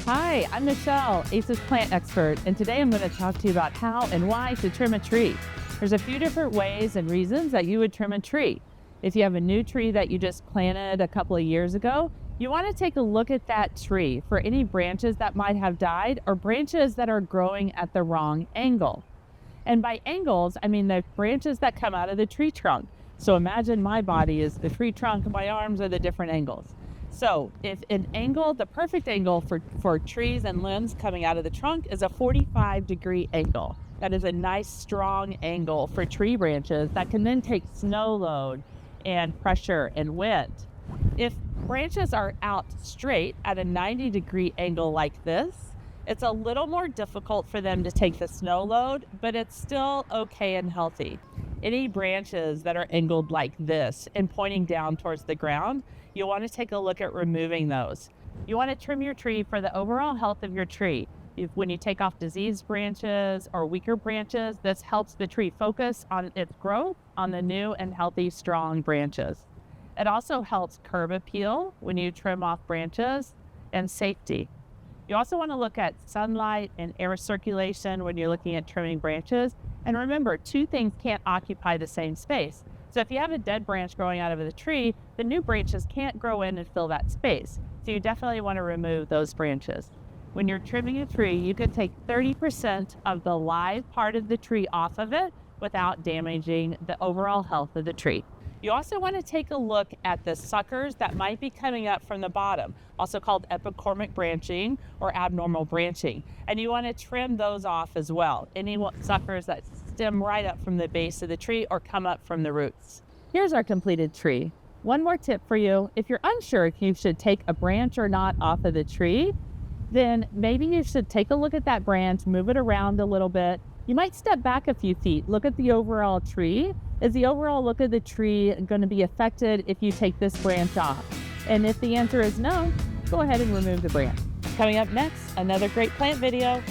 Hi, I'm Michelle, ACES plant expert, and today I'm going to talk to you about how and why to trim a tree. There's a few different ways and reasons that you would trim a tree. If you have a new tree that you just planted a couple of years ago, you want to take a look at that tree for any branches that might have died or branches that are growing at the wrong angle. And by angles, I mean the branches that come out of the tree trunk. So imagine my body is the tree trunk, and my arms are the different angles. So if an angle, the perfect angle for trees and limbs coming out of the trunk is a 45-degree angle. That is a nice strong angle for tree branches that can then take snow load and pressure and wind. If branches are out straight at a 90-degree angle like this, it's a little more difficult for them to take the snow load, but it's still okay and healthy. Any branches that are angled like this and pointing down towards the ground, you'll want to take a look at removing those. You want to trim your tree for the overall health of your tree. When you take off diseased branches or weaker branches, this helps the tree focus on its growth on the new and healthy, strong branches. It also helps curb appeal when you trim off branches and safety. You also want to look at sunlight and air circulation when you're looking at trimming branches. And remember, two things can't occupy the same space. So if you have a dead branch growing out of the tree, the new branches can't grow in and fill that space. So you definitely want to remove those branches. When you're trimming a tree, you can take 30% of the live part of the tree off of it without damaging the overall health of the tree. You also want to take a look at the suckers that might be coming up from the bottom, also called epicormic branching or abnormal branching. And you want to trim those off as well. Any suckers that stem right up from the base of the tree or come up from the roots. Here's our completed tree. One more tip for you. If you're unsure if you should take a branch or not off of the tree, then maybe you should take a look at that branch, move it around a little bit. You might step back a few feet, look at the overall tree. Is the overall look of the tree going to be affected if you take this branch off? And if the answer is no, go ahead and remove the branch. Coming up next, another great plant video.